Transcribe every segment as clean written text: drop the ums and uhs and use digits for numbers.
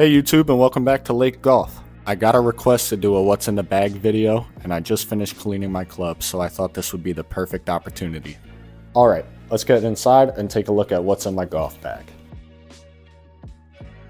Hey YouTube, and welcome back to Lake Golf. I got a request to do a what's in the bag video, and I just finished cleaning my club, so I thought this would be the perfect opportunity. Alright, let's get inside and take a look at what's in my golf bag.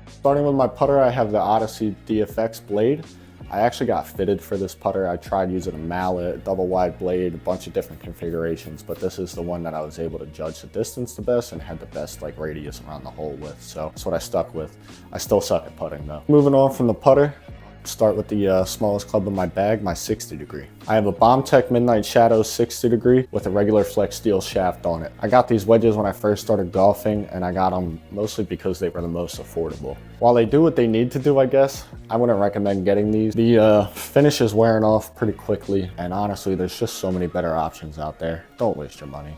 Starting with my putter, I have the Odyssey DFX blade. I actually got fitted for this putter. I tried using a mallet, double wide blade, a bunch of different configurations, but this is the one that I was able to judge the distance the best and had the best radius around the hole with, so that's what I stuck with. I still suck at putting though. Moving on from the putter, start with the smallest club in my bag, my 60 degree. I have a BombTech Midnight Shadow 60 degree with a regular flex steel shaft on it. I got these wedges when I first started golfing, and I got them mostly because they were the most affordable. While they do what they need to do, I guess, I wouldn't recommend getting these. The finish is wearing off pretty quickly, and honestly, there's just so many better options out there. Don't waste your money.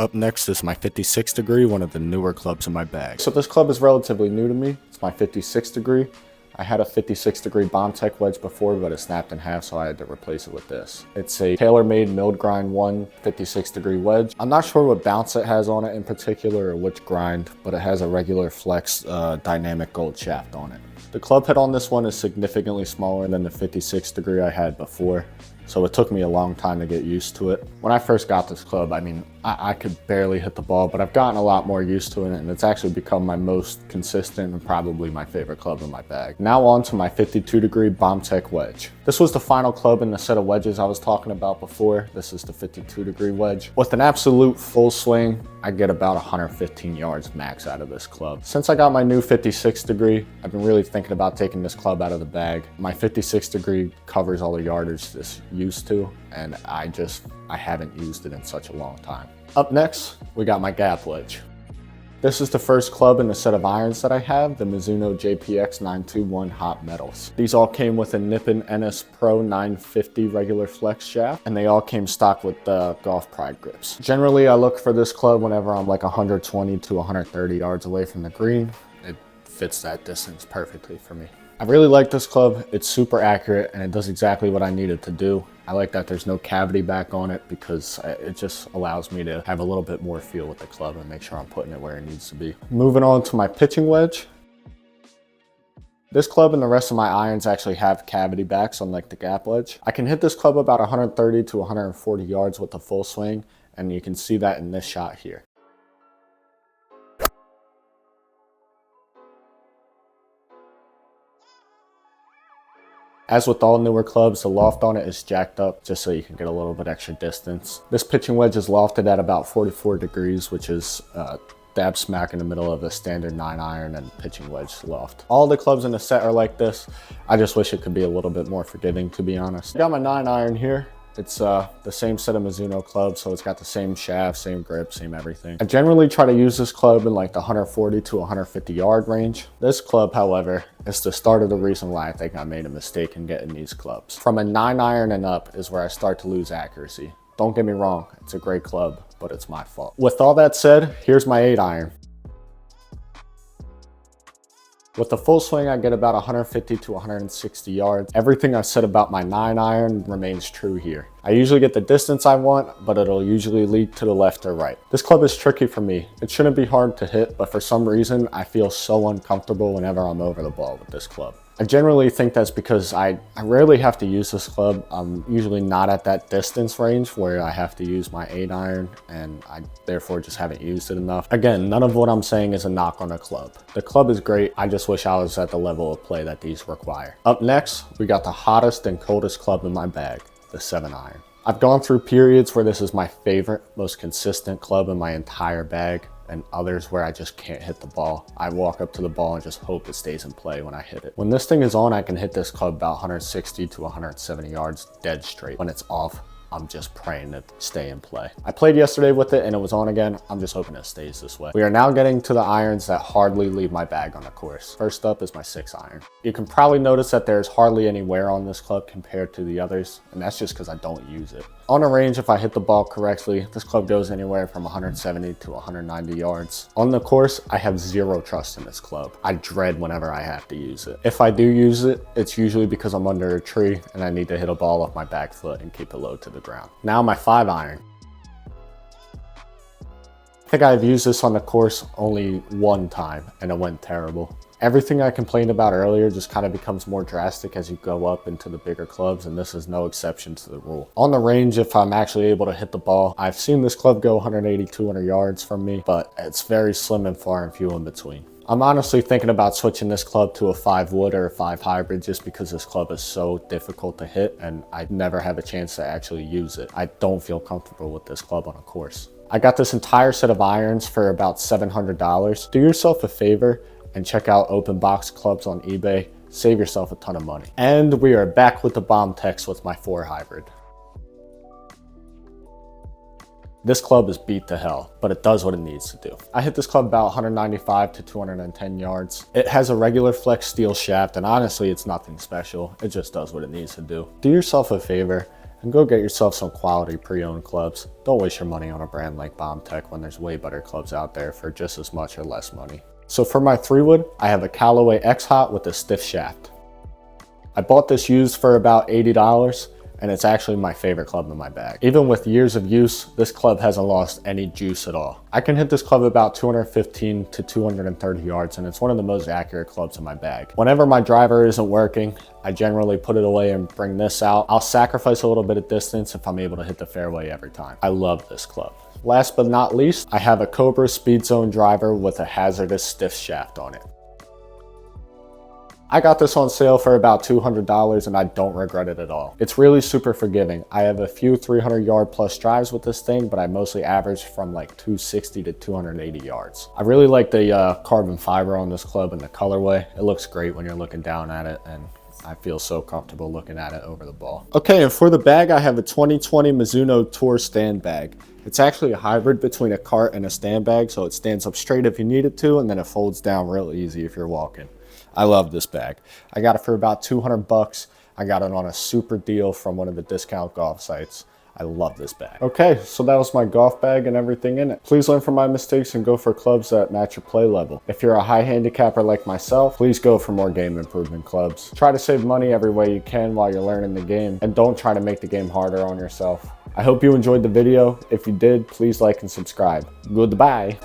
Up next is my 56 degree, one of the newer clubs in my bag. So this club is relatively new to me. It's my 56 degree. I had a 56 degree BombTech wedge before, but it snapped in half, so I had to replace it with this. It's a TaylorMade milled grind 1 56 degree wedge. I'm not sure what bounce it has on it in particular or which grind, but it has a regular flex dynamic gold shaft on it. The club head on this one is significantly smaller than the 56 degree I had before, so it took me a long time to get used to it. When I first got this club, I mean, I could barely hit the ball, but I've gotten a lot more used to it, and it's actually become my most consistent and probably my favorite club in my bag. Now on to my 52 degree BombTech wedge. This was the final club in the set of wedges I was talking about before. This is the 52 degree wedge. With an absolute full swing, I get about 115 yards max out of this club. Since I got my new 56 degree, I've been really thinking about taking this club out of the bag. My 56 degree covers all the yardage this used to, and I haven't used it in such a long time. Up next, we got my gap wedge. This is the first club in the set of irons that I have, the Mizuno JPX 921 Hot Metals. These all came with a Nippon NS Pro 950 regular flex shaft, and they all came stock with the Golf Pride grips. Generally, I look for this club whenever I'm like 120 to 130 yards away from the green. It fits that distance perfectly for me. I really like this club. It's super accurate and it does exactly what I need it to do. I like that there's no cavity back on it because it just allows me to have a little bit more feel with the club and make sure I'm putting it where it needs to be. Moving on to my pitching wedge. This club and the rest of my irons actually have cavity backs, unlike the gap wedge. I can hit this club about 130 to 140 yards with the full swing, and you can see that in this shot here. As with all newer clubs, the loft on it is jacked up just so you can get a little bit extra distance. This pitching wedge is lofted at about 44 degrees, which is dab smack in the middle of a standard 9-iron and pitching wedge loft. All the clubs in the set are like this. I just wish it could be a little bit more forgiving, to be honest. I got my 9-iron here. It's the same set of Mizuno clubs, so it's got the same shaft, same grip, same everything. I generally try to use this club in like the 140 to 150 yard range. This club, however, is the start of the reason why I think I made a mistake in getting these clubs. From a 9-iron and up is where I start to lose accuracy. Don't get me wrong, it's a great club, but it's my fault. With all that said, here's my 8-iron. With the full swing, I get about 150 to 160 yards. Everything I said about my 9-iron remains true here. I usually get the distance I want, but it'll usually lead to the left or right. This club is tricky for me. It shouldn't be hard to hit, but for some reason, I feel so uncomfortable whenever I'm over the ball with this club. I generally think that's because I rarely have to use this club. I'm usually not at that distance range where I have to use my 8-iron, and I therefore just haven't used it enough. Again, none of what I'm saying is a knock on the club. The club is great. I just wish I was at the level of play that these require. Up next, we got the hottest and coldest club in my bag, the 7-iron. I've gone through periods where this is my favorite, most consistent club in my entire bag, and others where I just can't hit the ball. I walk up to the ball and just hope it stays in play when I hit it. When this thing is on, I can hit this club about 160 to 170 yards dead straight. When it's off, I'm just praying to stay in play. I played yesterday with it and it was on again. I'm just hoping it stays this way. We are now getting to the irons that hardly leave my bag on the course. First up is my 6-iron. You can probably notice that there's hardly any wear on this club compared to the others, and that's just because I don't use it. On a range, if I hit the ball correctly, this club goes anywhere from 170 to 190 yards. On the course, I have zero trust in this club. I dread whenever I have to use it. If I do use it, it's usually because I'm under a tree and I need to hit a ball off my back foot and keep it low to the ground. Now my 5-iron. I think I've used this on the course only one time and it went terrible. Everything I complained about earlier just kind of becomes more drastic as you go up into the bigger clubs, and this is no exception to the rule. On the range, if I'm actually able to hit the ball, I've seen this club go 180, 200 yards from me, but it's very slim and far and few in between. I'm honestly thinking about switching this club to a 5 wood or a 5 hybrid just because this club is so difficult to hit and I never have a chance to actually use it. I don't feel comfortable with this club on a course. I got this entire set of irons for about $700. Do yourself a favor and check out open box clubs on eBay. Save yourself a ton of money. And we are back with the BombTech with my 4 hybrid. This club is beat to hell, but it does what it needs to do. I hit this club about 195 to 210 yards. It has a regular flex steel shaft, and honestly, it's nothing special. It just does what it needs to do. Do yourself a favor and go get yourself some quality pre-owned clubs. Don't waste your money on a brand like BombTech when there's way better clubs out there for just as much or less money. So for my 3-wood, I have a Callaway X-Hot with a stiff shaft. I bought this used for about $80. And it's actually my favorite club in my bag. Even with years of use, this club hasn't lost any juice at all. I can hit this club about 215 to 230 yards, and it's one of the most accurate clubs in my bag. Whenever my driver isn't working, I generally put it away and bring this out. I'll sacrifice a little bit of distance if I'm able to hit the fairway every time. I love this club. Last but not least, I have a Cobra Speed Zone driver with a hazardous stiff shaft on it. I got this on sale for about $200 and I don't regret it at all. It's really super forgiving. I have a few 300 yard plus drives with this thing, but I mostly average from like 260 to 280 yards. I really like the carbon fiber on this club and the colorway. It looks great when you're looking down at it, and I feel so comfortable looking at it over the ball. Okay, and for the bag, I have a 2020 Mizuno Tour stand bag. It's actually a hybrid between a cart and a stand bag, so it stands up straight if you need it to, and then it folds down real easy if you're walking. I love this bag. I got it for about 200 bucks. I got it on a super deal from one of the discount golf sites. I love this bag. Okay, so that was my golf bag and everything in it. Please learn from my mistakes and go for clubs that match your play level. If you're a high handicapper like myself, please go for more game improvement clubs. Try to save money every way you can while you're learning the game, and don't try to make the game harder on yourself. I hope you enjoyed the video. If you did, please like and subscribe. Goodbye.